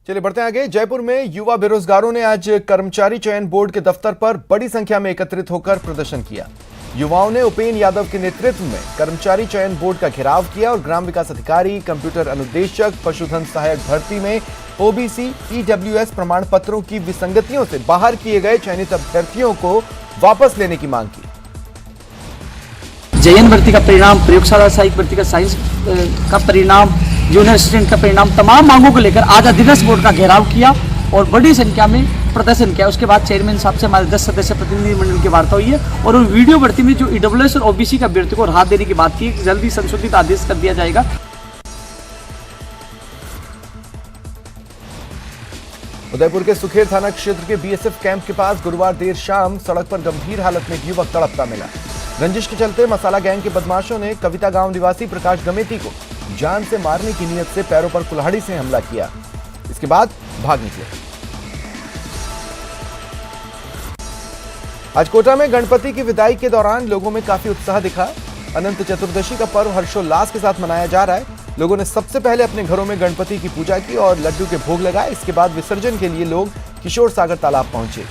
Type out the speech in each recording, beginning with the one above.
चलिए बढ़ते हैं आगे। जयपुर में युवा बेरोजगारों ने आज कर्मचारी चयन बोर्ड के दफ्तर पर बड़ी संख्या में एकत्रित होकर प्रदर्शन किया। युवाओं ने उपेन यादव के नेतृत्व में कर्मचारी चयन बोर्ड का घेराव किया और ग्राम विकास अधिकारी, कंप्यूटर अनुदेशक, पशुधन सहायक भर्ती में ओबीसी, ईडब्ल्यूएस प्रमाण पत्रों की विसंगतियों से बाहर किए गए चयनित अभ्यर्थियों को वापस लेने की मांग की। जेएन भर्ती का परिणाम, प्रयोगशाला सहायक भर्ती का साइंस का परिणाम, जूनियर असिस्टेंट का परिणाम, तमाम मांगों को लेकर आज अधिनस्थ बोर्ड का घेराव किया और बड़ी संख्या में प्रदर्शन किया। उसके बाद चेयरमैन साहब से हमारे 10 सदस्य प्रतिनिधिमंडल की वार्ता हुई है और उन वीडियो भर्ती में जो ईडब्ल्यूएस और ओबीसी का अभ्यर्थी को राहत देने की बात की, जल्दी संशोधित आदेश कर दिया जाएगा। उदयपुर के सुखेर थाना क्षेत्र के बीएसएफ कैंप के पास गुरुवार देर शाम सड़क पर गंभीर हालत में एक युवक तड़पता मिला। रंजिश के चलते मसाला गैंग के बदमाशों ने कविता गांव निवासी प्रकाश गमेती को जान से मारने की नीयत से पैरों पर कुल्हाड़ी से हमला किया। इसके बाद भाग निकले। आज कोटा में गणपति की विदाई के दौरान लोगों में काफी उत्साह दिखा। अनंत चतुर्दशी का पर्व हर्षोल्लास के साथ मनाया जा रहा है। लोगों ने सबसे पहले अपने घरों में गणपति की पूजा की और लड्डू के भोग लगाए। इसके बाद विसर्जन के लिए लोग किशोर सागर तालाब पहुंचे।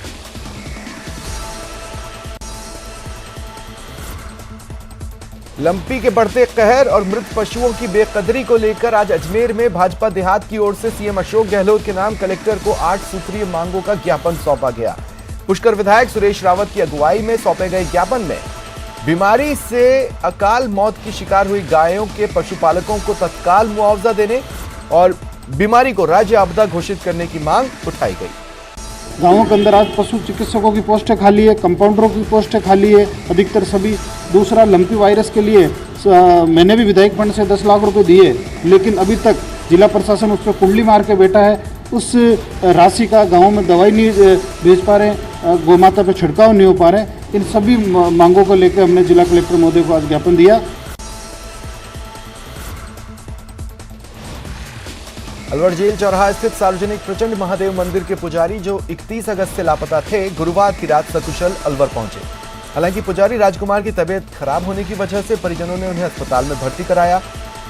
लंपी के बढ़ते कहर और मृत पशुओं की बेकदरी को लेकर आज अजमेर में भाजपा देहात की ओर से सीएम अशोक गहलोत के नाम कलेक्टर को 8 सूत्रीय मांगों का ज्ञापन सौंपा गया। पुष्कर विधायक सुरेश रावत की अगुवाई में सौंपे गए ज्ञापन में बीमारी से अकाल मौत की शिकार हुई गायों के पशुपालकों को तत्काल मुआवजा देने और बीमारी को राज्य आपदा घोषित करने की मांग उठाई गई। गांवों के अंदर आज पशु चिकित्सकों की पोस्टें खाली है, कंपाउंडरों की पोस्टें खाली है, अधिकतर सभी। दूसरा, लंपी वायरस के लिए मैंने भी विधायक फंड से 10 लाख रुपए दिए, लेकिन अभी तक जिला प्रशासन उस पर कुंडली मार के बैठा है। उस राशि का गाँव में दवाई नहीं भेज पा रहे, गौमाता पर छिड़काव नहीं हो पा रहे। इन सभी मांगों को लेकर हमने जिला कलेक्टर महोदय को आज ज्ञापन दिया। अलवर जेल चौराहा स्थित सार्वजनिक प्रचंड महादेव मंदिर के पुजारी जो 31 अगस्त से लापता थे, गुरुवार की रात सकुशल अलवर पहुंचे। हालांकि पुजारी राजकुमार की तबीयत खराब होने की वजह से परिजनों ने उन्हें अस्पताल में भर्ती कराया।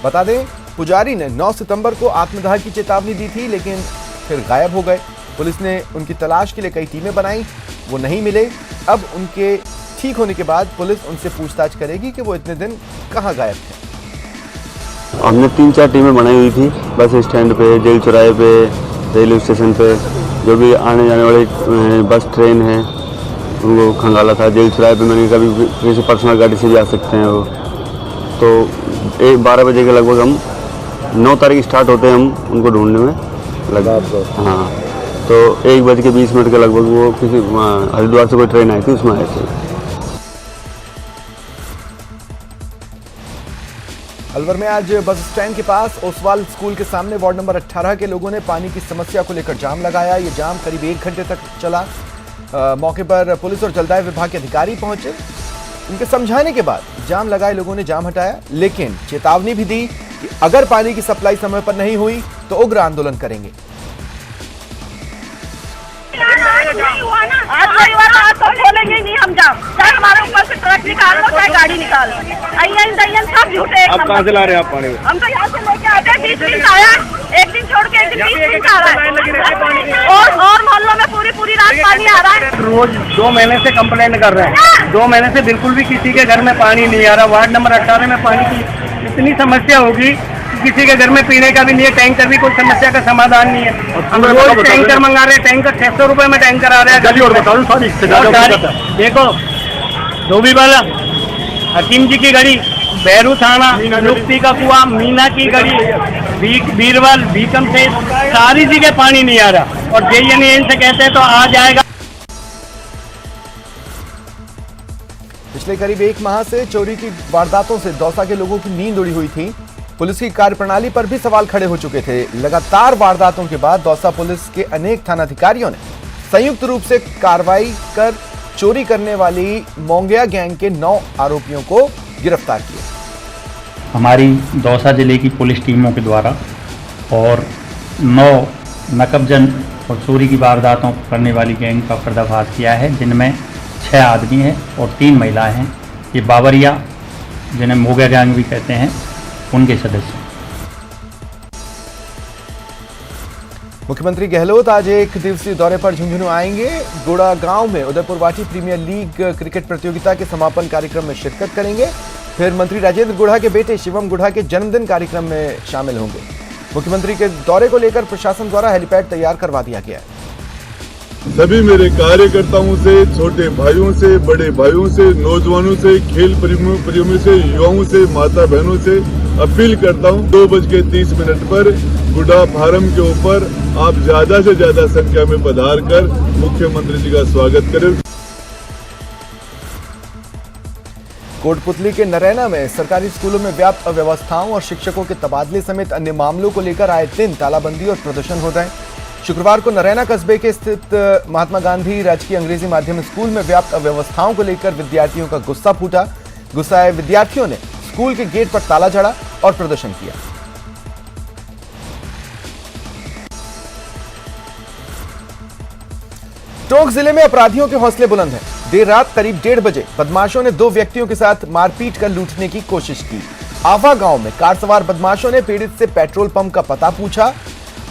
बता दें, पुजारी ने 9 सितंबर को आत्मदाह की चेतावनी दी थी, लेकिन फिर गायब हो गए। पुलिस ने उनकी तलाश के लिए कई टीमें बनाई, वो नहीं मिले। अब उनके ठीक होने के बाद पुलिस उनसे पूछताछ करेगी कि वो इतने दिन कहाँ गायब थे। हमने 3-4 टीमें बनाई हुई थी बस स्टैंड पे, जेल चौराहे पे, रेलवे स्टेशन पे, जो भी आने जाने वाली बस ट्रेन है उनको खंगाला था। जेल चौराहे पे मैंने कभी किसी पर्सनल गाड़ी से भी आ सकते हैं वो। तो 12 बजे के लगभग हम 9 तारीख स्टार्ट होते हैं हम उनको ढूंढने में लगा। हाँ, तो 1:20 के लगभग वो किसी हरिद्वार से कोई ट्रेन आई थी, उसमें आए थे। अलवर में आज बस स्टैंड के पास ओसवाल स्कूल के सामने वार्ड नंबर 18 के लोगों ने पानी की समस्या को लेकर जाम लगाया। ये जाम करीब 1 घंटे तक चला। मौके पर पुलिस और जलदाय विभाग के अधिकारी पहुंचे। उनके समझाने के बाद जाम लगाए लोगों ने जाम हटाया, लेकिन चेतावनी भी दी कि अगर पानी की सप्लाई समय पर नहीं हुई तो उग्र आंदोलन करेंगे। आज परिवार आज तो खोलेंगे नहीं हम जाम, चाहे हमारे ऊपर से ट्रक निकाल लो चाहे गाड़ी निकाल लो। अय्यन सब झूठे। आप कहाँ से ला रहे हैं आप पानी? हम तो यहाँ से लेके आते हैं, 20 दिन आया, एक दिन छोड़ के एक दिन 20 दिन आ रहा है और मोहल्लों में पूरी रात पानी आ रहा है। रोज 2 महीने से कंप्लेंट कर रहे हैं, 2 महीने से बिल्कुल भी किसी के घर में पानी नहीं आ रहा। वार्ड नंबर 18 में पानी की इतनी समस्या होगी, किसी के घर में पीने का भी नहीं है, टैंकर भी कोई समस्या का समाधान नहीं है। हम रोज टैंकर मंगा रहे हैं, टैंकर 600 रुपए में टैंकर आ रहा है। देखो, धोबी वाला, हकीम जी की गली, बैरू थाना, लुक्ति का कुआं, मीना की गली, बीरवाल, भीकम से सारी जगह पानी नहीं आ रहा और जेएन से कहते हैं तो आ जाएगा। पिछले करीब 1 माह से चोरी की वारदातों से दौसा के लोगों की नींद उड़ी हुई थी। पुलिस की कार्यप्रणाली पर भी सवाल खड़े हो चुके थे। लगातार वारदातों के बाद दौसा पुलिस के अनेक थानाधिकारियों ने संयुक्त रूप से कार्रवाई कर चोरी करने वाली मोंगिया गैंग के 9 आरोपियों को गिरफ्तार किया। हमारी दौसा जिले की पुलिस टीमों के द्वारा और 9 नकबजन और चोरी की वारदातों करने वाली गैंग का पर्दाफाश किया है, जिनमें 6 आदमी हैं और 3 महिलाएं हैं। ये बाबरिया, जिन्हें मोंगिया गैंग भी कहते हैं, उनके सदस्य। मुख्यमंत्री गहलोत आज एक दिवसीय दौरे पर झुंझुनू आएंगे। गुड़ा गांव में उदयपुर वाटी प्रीमियर लीग क्रिकेट प्रतियोगिता के समापन कार्यक्रम में शिरकत करेंगे। फिर मंत्री राजेंद्र गुढ़ा के बेटे शिवम गुढ़ा के जन्मदिन कार्यक्रम में शामिल होंगे। मुख्यमंत्री के दौरे को लेकर प्रशासन द्वारा हेलीपैड तैयार करवा दिया गया है। सभी मेरे कार्यकर्ताओं से, छोटे भाइयों से, बड़े भाइयों से, नौजवानों से, खेल प्रेमियों से, युवाओं से, माता बहनों से अपील करता हूं 2:30 पर गुड़ा फार्म के ऊपर आप ज्यादा से ज्यादा संख्या में पधार कर मुख्यमंत्री जी का स्वागत करें। कोटपुतली के नरैना में सरकारी स्कूलों में व्याप्त अव्यवस्थाओं और शिक्षकों के तबादले समेत अन्य मामलों को लेकर आए दिन तालाबंदी और प्रदर्शन हो रहे हैं। शुक्रवार को नरैना कस्बे के स्थित महात्मा गांधी राजकीय अंग्रेजी माध्यम स्कूल में व्याप्त अव्यवस्थाओं को लेकर विद्यार्थियों का गुस्सा फूटा। गुस्साए विद्यार्थियों ने स्कूल के गेट पर ताला जड़ा और प्रदर्शन किया। टोंक जिले में अपराधियों के हौसले बुलंद हैं। देर रात करीब 1:30 बजे बदमाशों ने 2 व्यक्तियों के साथ मारपीट कर लूटने की कोशिश की। आवा गांव में कार सवार बदमाशों ने पीड़ित से पेट्रोल पंप का पता पूछा,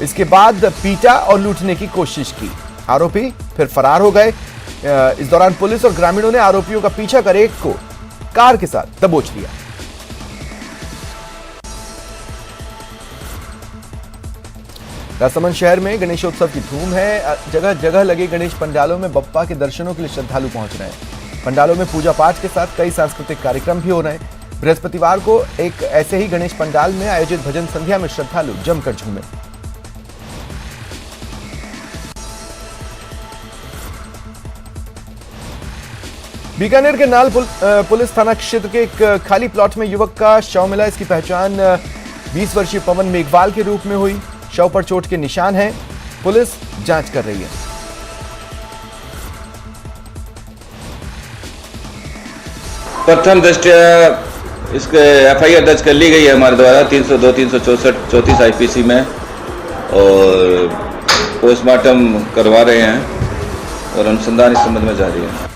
इसके बाद पीटा और लूटने की कोशिश की। आरोपी फिर फरार हो गए। इस दौरान पुलिस और ग्रामीणों ने आरोपियों का पीछा कर एक को कार के साथ दबोच लिया। राजसमंद शहर में गणेशोत्सव की धूम है। जगह जगह लगे गणेश पंडालों में बप्पा के दर्शनों के लिए श्रद्धालु पहुंच रहे हैं। पंडालों में पूजा पाठ के साथ कई सांस्कृतिक कार्यक्रम भी हो रहे हैं। बृहस्पतिवार को एक ऐसे ही गणेश पंडाल में आयोजित भजन संध्या में श्रद्धालु जमकर झूमे। बीकानेर के नाल पुलिस थाना क्षेत्र के एक खाली प्लॉट में युवक का शव मिला। इसकी पहचान 20 वर्षीय पवन मेघवाल के रूप में हुई। शव पर चोट के निशान हैं। पुलिस जांच कर रही है। प्रथम दृष्टया इसके एफआईआर दर्ज कर ली गई है हमारे द्वारा 302, 364, 34 आईपीसी में, और पोस्टमार्टम करवा रहे हैं और अनुसंधान इस संबंध में जारी है।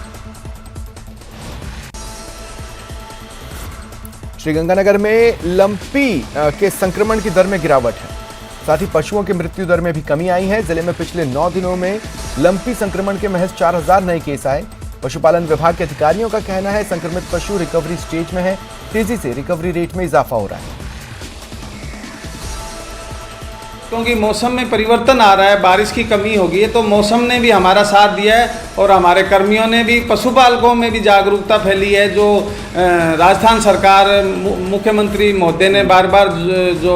श्रीगंगानगर में लंपी के संक्रमण की दर में गिरावट है। साथ ही पशुओं की मृत्यु दर में भी कमी आई है। जिले में पिछले 9 दिनों में लंपी संक्रमण के महज 4000 नए केस आए। पशुपालन विभाग के अधिकारियों का कहना है संक्रमित पशु रिकवरी स्टेज में है। तेजी से रिकवरी रेट में इजाफा हो रहा है। क्योंकि मौसम में परिवर्तन आ रहा है, बारिश की कमी होगी है, तो मौसम ने भी हमारा साथ दिया है और हमारे कर्मियों ने भी, पशुपालकों में भी जागरूकता फैली है। जो राजस्थान सरकार मुख्यमंत्री महोदय ने बार बार जो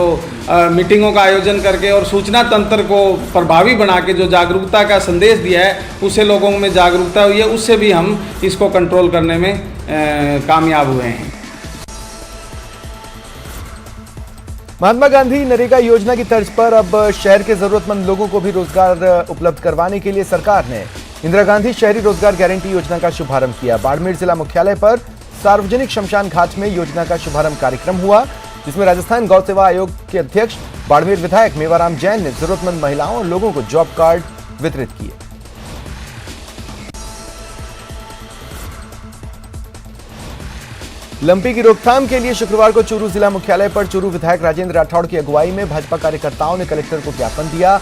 मीटिंगों का आयोजन करके और सूचना तंत्र को प्रभावी बना के जो जागरूकता का संदेश दिया है, उससे लोगों में जागरूकता हुई है। उससे भी हम इसको कंट्रोल करने में कामयाब हुए हैं। महात्मा गांधी नरेगा योजना की तर्ज पर अब शहर के जरूरतमंद लोगों को भी रोजगार उपलब्ध करवाने के लिए सरकार ने इंदिरा गांधी शहरी रोजगार गारंटी योजना का शुभारंभ किया। बाड़मेर जिला मुख्यालय पर सार्वजनिक शमशान घाट में योजना का शुभारंभ कार्यक्रम हुआ, जिसमें राजस्थान गौ सेवा आयोग के अध्यक्ष बाड़मेर विधायक मेवाराम जैन ने जरूरतमंद महिलाओं और लोगों को जॉब कार्ड वितरित किए। लंपी की रोकथाम के लिए शुक्रवार को चूरू जिला मुख्यालय पर चूरू विधायक राजेंद्र राठौड़ की अगुवाई में भाजपा कार्यकर्ताओं ने कलेक्टर को ज्ञापन दिया।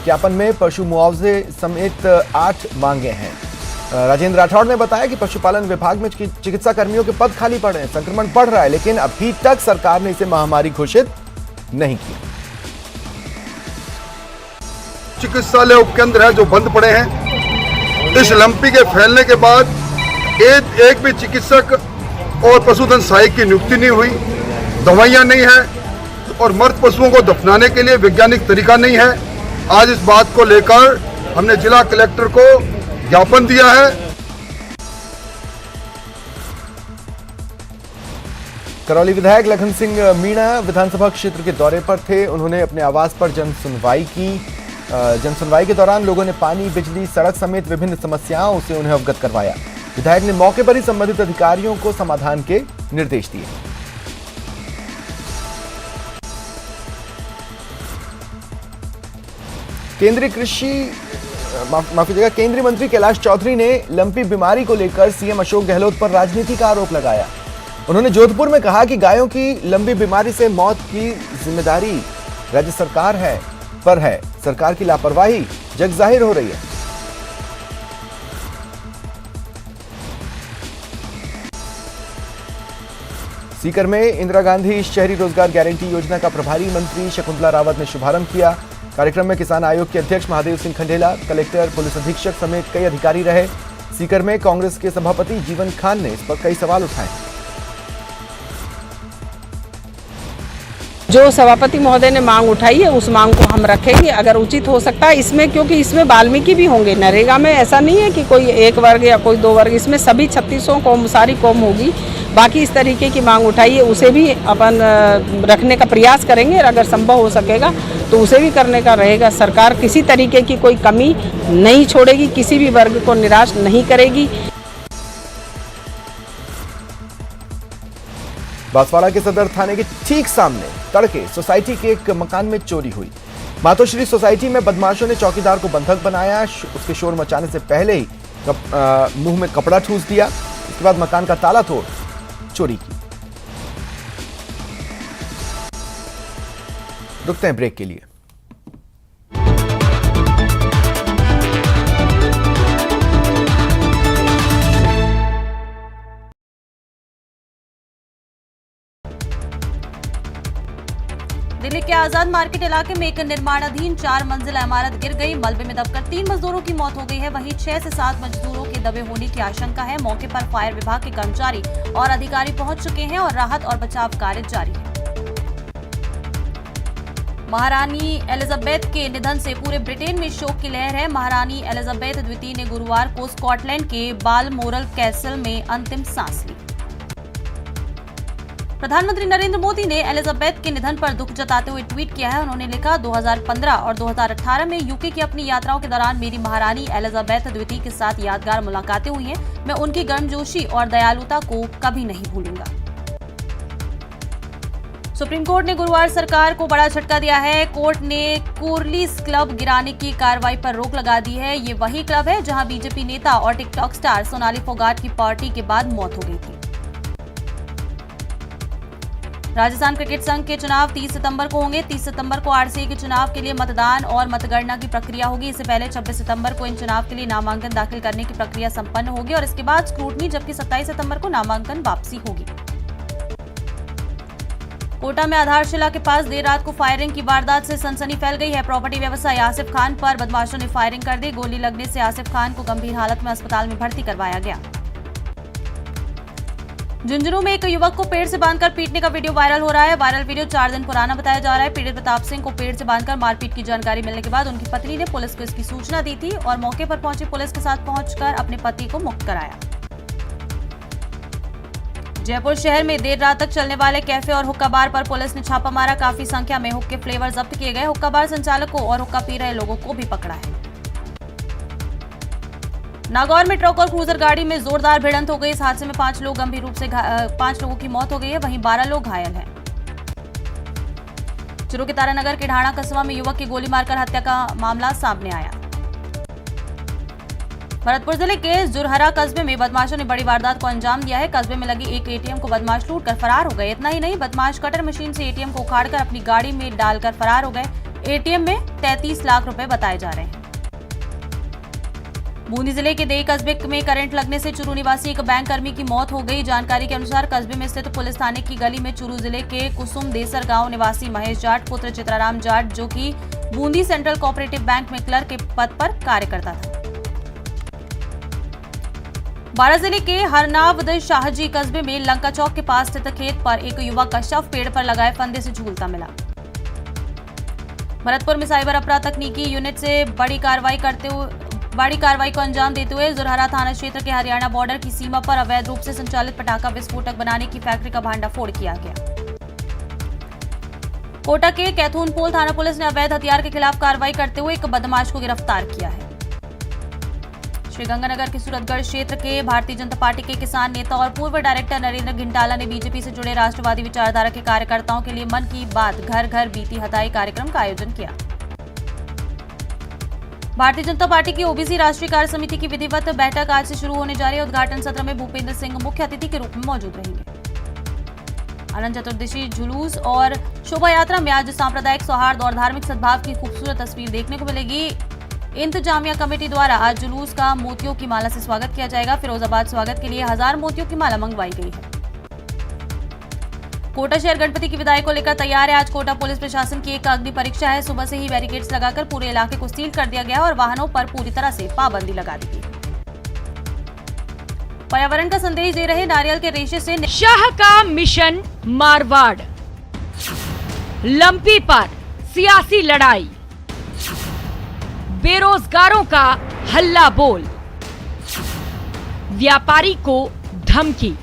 ज्ञापन में पशु मुआवजे समेत 8 मांगे हैं। राजेंद्र राठौड़ ने बताया कि पशुपालन विभाग में चिकित्सा कर्मियों के पद खाली पड़े हैं, संक्रमण बढ़ रहा है, लेकिन अभी तक सरकार ने इसे महामारी घोषित नहीं किया। चिकित्सालय उपकेंद्र है जो बंद पड़े हैं। इस लंपी के फैलने के बाद एक भी चिकित्सक और पशुधन सहायक की नियुक्ति नहीं हुई, दवाइयां नहीं है और मृत पशुओं को दफनाने के लिए वैज्ञानिक तरीका नहीं है। आज इस बात को लेकर हमने जिला कलेक्टर को ज्ञापन दिया है। करौली विधायक लखन सिंह मीणा विधानसभा क्षेत्र के दौरे पर थे। उन्होंने अपने आवास पर जनसुनवाई की। जनसुनवाई के दौरान लोगों ने पानी, बिजली, सड़क समेत विभिन्न समस्याओं से उन्हें अवगत करवाया। विधायक ने मौके पर ही संबंधित अधिकारियों को समाधान के निर्देश दिए। केंद्रीय मंत्री कैलाश चौधरी ने लंपी बीमारी को लेकर सीएम अशोक गहलोत पर राजनीति का आरोप लगाया। उन्होंने जोधपुर में कहा कि गायों की लंबी बीमारी से मौत की जिम्मेदारी राज्य सरकार है। पर है सरकार की लापरवाही जग जाहिर हो रही है। सीकर में इंदिरा गांधी शहरी रोजगार गारंटी योजना का प्रभारी मंत्री शकुंतला रावत ने शुभारंभ किया। कार्यक्रम में किसान आयोग के अध्यक्ष महादेव सिंह खंडेला, कलेक्टर, पुलिस अधीक्षक समेत कई अधिकारी रहे। सीकर में कांग्रेस के सभापति जीवन खान ने इस पर कई सवाल उठाए। जो सभापति महोदय ने मांग उठाई है उस मांग को हम रखेंगे अगर उचित हो सकता है इसमें, क्योंकि इसमें वाल्मीकि भी होंगे। नरेगा में ऐसा नहीं है कि कोई एक वर्ग या कोई दो वर्ग, इसमें सभी 3600 कौम, सारी कौम होगी। बाकी इस तरीके की मांग उठाई है उसे भी अपन रखने का प्रयास करेंगे और अगर संभव हो सकेगा तो उसे भी करने का रहेगा। सरकार किसी तरीके की कोई कमी नहीं छोड़ेगी, किसी भी वर्ग को निराश नहीं करेगी। बांसवाड़ा के सदर थाने के ठीक सामने तड़के सोसाइटी के एक मकान में चोरी हुई। मातोश्री सोसाइटी में बदमाशों ने चौकीदार को बंधक बनाया। उसके शोर मचाने से पहले ही मुंह में कपड़ा ठूस दिया। इसके बाद मकान का ताला तोड़ चोरी की। रुकते हैं ब्रेक के लिए। दिल्ली के आजाद मार्केट इलाके में एक निर्माणाधीन 4 मंजिला इमारत गिर गई। मलबे में दबकर 3 मजदूरों की मौत हो गई है। वहीं 6 से 7 मजदूरों के दबे होने की आशंका है। मौके पर फायर विभाग के कर्मचारी और अधिकारी पहुंच चुके हैं और राहत और बचाव कार्य जारी है। महारानी एलिजाबेथ के निधन से पूरे ब्रिटेन में शोक की लहर है। महारानी एलिजाबेथ द्वितीय ने गुरुवार को स्कॉटलैंड के बालमोरल कैसल में अंतिम सांस ली। प्रधानमंत्री नरेंद्र मोदी ने एलिजाबेथ के निधन पर दुख जताते हुए ट्वीट किया है। उन्होंने लिखा, 2015 और 2018 में यूके की अपनी यात्राओं के दौरान मेरी महारानी एलिजाबेथ द्वितीय के साथ यादगार मुलाकातें हुई हैं। मैं उनकी गर्मजोशी और दयालुता को कभी नहीं भूलूंगा। सुप्रीम कोर्ट ने गुरुवार सरकार को बड़ा झटका दिया है। कोर्ट ने कोरलीस क्लब गिराने की कार्रवाई पर रोक लगा दी है। ये वही क्लब है जहां बीजेपी नेता और टिकटॉक स्टार सोनाली फोगाट की पार्टी के बाद मौत हो गई थी। राजस्थान क्रिकेट संघ के चुनाव 30 सितंबर को होंगे। 30 सितंबर को आरसीए के चुनाव के लिए मतदान और मतगणना की प्रक्रिया होगी। इससे पहले 26 सितंबर को इन चुनाव के लिए नामांकन दाखिल करने की प्रक्रिया संपन्न होगी और इसके बाद स्क्रूटनी, जबकि 27 सितंबर को नामांकन वापसी होगी। कोटा में आधारशिला के पास देर रात को फायरिंग की वारदात से सनसनी फैल गई है। प्रॉपर्टी व्यवसायी आसिफ खान पर बदमाशों ने फायरिंग कर दी। गोली लगने से आसिफ खान को गंभीर हालत में अस्पताल में भर्ती करवाया गया। झुंझुनू में एक युवक को पेड़ से बांधकर पीटने का वीडियो वायरल हो रहा है। वायरल वीडियो 4 दिन पुराना बताया जा रहा है। पीड़ित प्रताप सिंह को पेड़ से बांधकर मारपीट की जानकारी मिलने के बाद उनकी पत्नी ने पुलिस को इसकी सूचना दी थी और मौके पर पहुंची पुलिस के साथ पहुंचकर अपने पति को मुक्त कराया। जयपुर शहर में देर रात तक चलने वाले कैफे और हुक्का बार पर पुलिस ने छापा मारा। काफी संख्या में हुक्के फ्लेवर जब्त किए गए। हुक्का बार संचालकों और हुक्का पी रहे लोगों को भी पकड़ा है। नागौर में ट्रक और क्रूजर गाड़ी में जोरदार भिड़ंत हो गई। इस हादसे में 5 लोग गंभीर रूप से 5 लोगों की मौत हो गई है, वहीं 12 लोग घायल हैं। चुरू के तारानगर के ढाणा कस्बा में युवक की गोली मारकर हत्या का मामला सामने आया। भरतपुर जिले के जुरहरा कस्बे में बदमाशों ने बड़ी वारदात को अंजाम दिया है। कस्बे में लगी एक एटीएम को बदमाश लूटकर फरार हो गए। इतना ही नहीं, बदमाश कटर मशीन से एटीएम को उखाड़कर अपनी गाड़ी में डालकर फरार हो गए। एटीएम में 33 लाख रुपए बताए जा रहे हैं। बूंदी जिले के देई कस्बे में करंट लगने से चूरू निवासी एक बैंक कर्मी की मौत हो गई। जानकारी के अनुसार कस्बे में स्थित पुलिस थाने की गली में चूरू जिले के कुसुम देसर गांव निवासी महेश जाट पुत्र चित्राराम जाट, जो कि बूंदी सेंट्रल कोऑपरेटिव बैंक में क्लर्क के पद पर कार्य करता था। बारां जिले के हरनावद शाहजी कस्बे में लंका चौक के पास स्थित खेत पर एक युवक का शव पेड़ पर लगाए फंदे से झूलता मिला। भरतपुर में साइबर अपराध तकनीकी यूनिट से बड़ी कार्रवाई को अंजाम देते हुए जुरहरा थाना क्षेत्र के हरियाणा बॉर्डर की सीमा पर अवैध रूप से संचालित पटाखा विस्फोटक बनाने की फैक्ट्री का भांडाफोड़ किया गया। कोटा के कैथूनपोल थाना पुलिस ने अवैध हथियार के खिलाफ कार्रवाई करते हुए एक बदमाश को गिरफ्तार किया है। श्रीगंगानगर के सूरतगढ़ क्षेत्र के भारतीय जनता पार्टी के किसान नेता और पूर्व डायरेक्टर नरेंद्र घिंटाला ने बीजेपी से जुड़े राष्ट्रवादी विचारधारा के कार्यकर्ताओं के लिए मन की बात घर घर बीती हताई कार्यक्रम का आयोजन किया। भारतीय जनता पार्टी की ओबीसी राष्ट्रीय कार्य समिति की विधिवत बैठक आज से शुरू होने जा रही है। उद्घाटन सत्र में भूपेंद्र सिंह मुख्य अतिथि के रूप में मौजूद रहेंगे। अनंत चतुर्दशी जुलूस और शोभा यात्रा में आज सांप्रदायिक सौहार्द और धार्मिक सद्भाव की खूबसूरत तस्वीर देखने को मिलेगी। इंतजामिया कमेटी द्वारा आज जुलूस का मोतियों की माला से स्वागत किया जाएगा। फिरोजाबाद स्वागत के लिए 1000 मोतियों की माला मंगवाई गई है। कोटा शहर गणपति की विदाई को लेकर तैयार है। आज कोटा पुलिस प्रशासन की एक अग्नि परीक्षा है। सुबह से ही बैरिकेड्स लगाकर पूरे इलाके को सील कर दिया गया और वाहनों पर पूरी तरह से पाबंदी लगा दी गई। पर्यावरण का संदेश दे रहे नारियल के रेशे से शाह का मिशन मारवाड़, लंपी पर सियासी लड़ाई, बेरोजगारों का हल्ला बोल, व्यापारी को धमकी,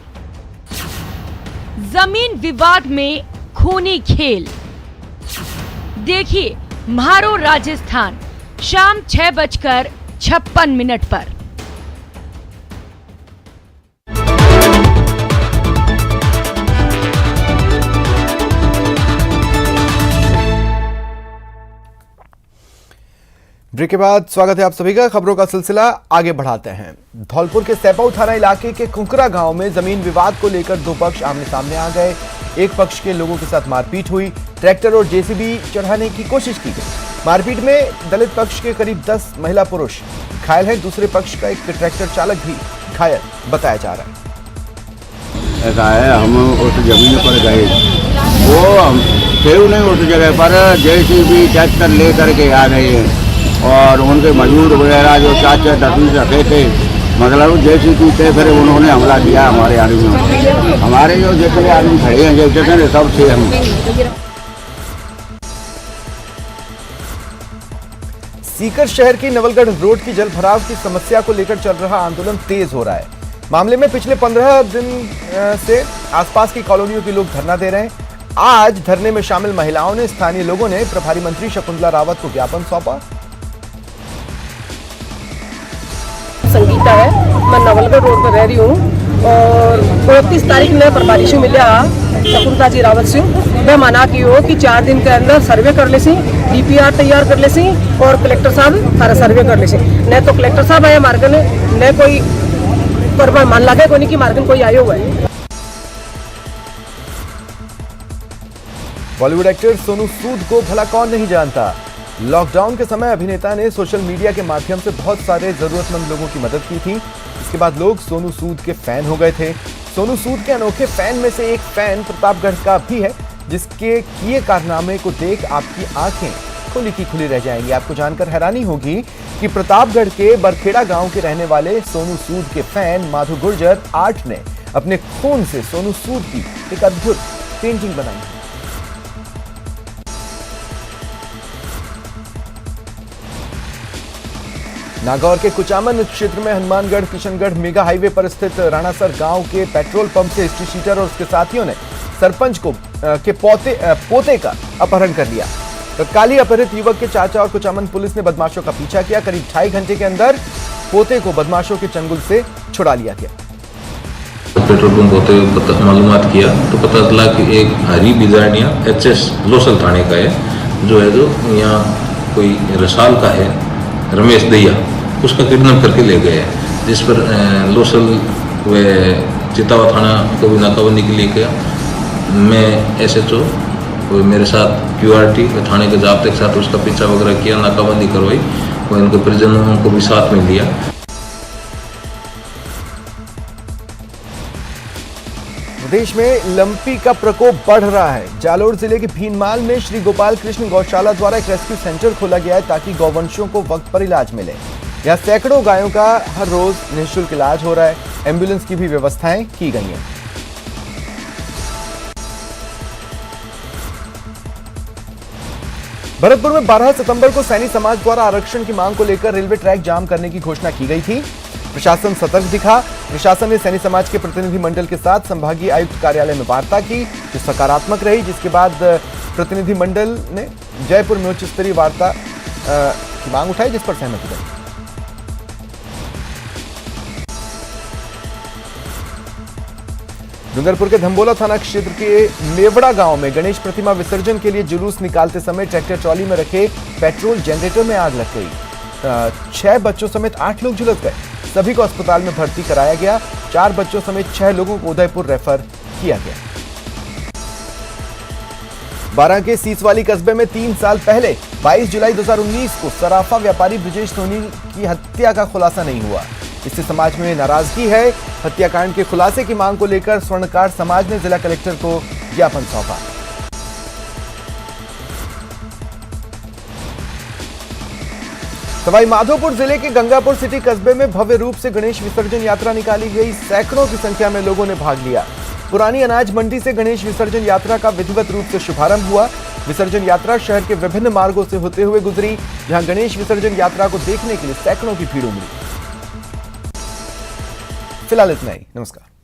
जमीन विवाद में खूनी खेल। देखिए म्हारो राजस्थान शाम 6:56 पर। ब्रेक के बाद स्वागत है आप सभी का। खबरों का सिलसिला आगे बढ़ाते हैं। धौलपुर के सैपाऊ थाना इलाके के कुंकरा गांव में जमीन विवाद को लेकर दो पक्ष आमने सामने आ गए। एक पक्ष के लोगों के साथ मारपीट हुई, ट्रैक्टर और जेसीबी चढ़ाने की कोशिश की गई। मारपीट में दलित पक्ष के करीब 10 महिला पुरुष घायल हैं। दूसरे पक्ष का एक ट्रैक्टर चालक भी घायल बताया जा रहा है। ऐसा है, हम उस जमीन पर गए, वो हम थे नहीं उस जगह पर, जेसीबी ट्रैक्टर लेकर के आ गए हैं और उनके मजदूर वगैरह जो 4-10 रखे थे, मतलब जेसीबी थे, फिर उन्होंने हमला किया हमारे आदमी। हमारे जो जितने आदमी खड़े हैं जितने सब थे हम। सीकर शहर की नवलगढ़ रोड की जल भराव की समस्या को लेकर चल रहा आंदोलन तेज हो रहा है। मामले में पिछले 15 दिन से आसपास की कॉलोनियों के लोग धरना दे रहे हैं। आज धरने में शामिल महिलाओं ने, स्थानीय लोगों ने प्रभारी मंत्री शकुंतला रावत को ज्ञापन सौंपा। संगीता है, मैं नवलगढ़ रोड पर रह रही हूँ और 29 तारीख ने प्रभारी से मिले शकुंतला जी रावत से। मैं मना की हो कि 4 दिन के अंदर सर्वे कर ले सी, डीपीआर तैयार कर ले सी और कलेक्टर साहब सारा सर्वे कर ले सी। न तो कलेक्टर साहब आए मार्गन, न कोई पर मान लगे कोई नहीं कि मार्गन कोई आयो हुआ है। बॉलीवुड एक्टर सोनू सूद को भला कौन नहीं जानता। लॉकडाउन के समय अभिनेता ने सोशल मीडिया के माध्यम से बहुत सारे जरूरतमंद लोगों की मदद की थी। इसके बाद लोग सोनू सूद के फैन हो गए थे। सोनू सूद के अनोखे फैन में से एक फैन प्रतापगढ़ का भी है, जिसके किए कारनामे को देख आपकी आंखें खुली की खुली रह जाएंगी। आपको जानकर हैरानी होगी कि प्रतापगढ़ के बरखेड़ा गांव के रहने वाले सोनू सूद के फैन माधु गुर्जर आर्ट ने अपने खून से सोनू सूद की एक अद्भुत पेंटिंग बनाई। नागौर के कुचामन क्षेत्र में हनुमानगढ़ किशनगढ़ मेगा हाईवे पर स्थित राणासर गांव के पेट्रोल पंप से हिस्ट्री शीटर और उसके साथियों ने सरपंच के पोते का अपहरण कर लिया। तत्कालीन अपहरित युवक के चाचा और कुचामन पुलिस ने बदमाशों का पीछा किया। करीब 2.5 घंटे के अंदर पोते को बदमाशों के चंगुल से छुड़ा लिया गया। पेट्रोल पंप होते हुए मालूमात किया तो पता चला कि एक हरी बिजारनिया HS लोसल थाने का है, जो यहाँ कोई रसाल का है, रमेश दैया, उसका किडनैप करके ले गए हैं। जिस पर लोसल व चितावा थाना को भी नाकाबंदी के लिए किया। मैं SHO वो मेरे साथ QRT थाने के जाब्ते के साथ उसका पीछा वगैरह किया, नाकाबंदी करवाई और इनके परिजनों को भी साथ में लिया। प्रदेश में लंपी का प्रकोप बढ़ रहा है। जालोर जिले के भीनमाल में श्री गोपाल कृष्ण गौशाला द्वारा एक रेस्क्यू सेंटर खोला गया है ताकि गौवंशियों को वक्त पर इलाज मिले। यहाँ सैकड़ों गायों का हर रोज निःशुल्क इलाज हो रहा है। एम्बुलेंस की भी व्यवस्थाएं की गई हैं। भरतपुर में 12 सितंबर को सैनी समाज द्वारा आरक्षण की मांग को लेकर रेलवे ट्रैक जाम करने की घोषणा की गई थी। प्रशासन सतर्क दिखा। प्रशासन ने सैनी समाज के प्रतिनिधि मंडल के साथ संभागीय आयुक्त कार्यालय में वार्ता की, जो सकारात्मक रही, जिसके बाद प्रतिनिधि मंडल ने जयपुर में उच्च स्तरीय वार्ता की मांग उठाई, जिस पर सहमति बनी। डूंगरपुर के धम्बोला थाना क्षेत्र के मेवड़ा गांव में गणेश प्रतिमा विसर्जन के लिए जुलूस निकालते समय ट्रैक्टर ट्रॉली में रखे पेट्रोल जनरेटर में आग लग गई। 6 बच्चों समेत 8 लोग झुलस गए। सभी को अस्पताल में भर्ती कराया गया। 4 बच्चों समेत 6 लोगों को उदयपुर रेफर किया गया। बारां के सीसवाली कस्बे में 3 साल पहले 22 जुलाई 2019 को सराफा व्यापारी ब्रजेश सोनी की हत्या का खुलासा नहीं हुआ। इससे समाज में नाराजगी है। हत्याकांड के खुलासे की मांग को लेकर स्वर्णकार समाज ने जिला कलेक्टर को ज्ञापन सौंपा। सवाई माधोपुर जिले के गंगापुर सिटी कस्बे में भव्य रूप से गणेश विसर्जन यात्रा निकाली गई। सैकड़ों की संख्या में लोगों ने भाग लिया। पुरानी अनाज मंडी से गणेश विसर्जन यात्रा का विधिवत रूप से शुभारंभ हुआ। विसर्जन यात्रा शहर के विभिन्न मार्गों से होते हुए गुजरी, जहां गणेश विसर्जन यात्रा को देखने के लिए सैकड़ों की भीड़ उमड़ी। फिलहाल इतना ही। नमस्कार।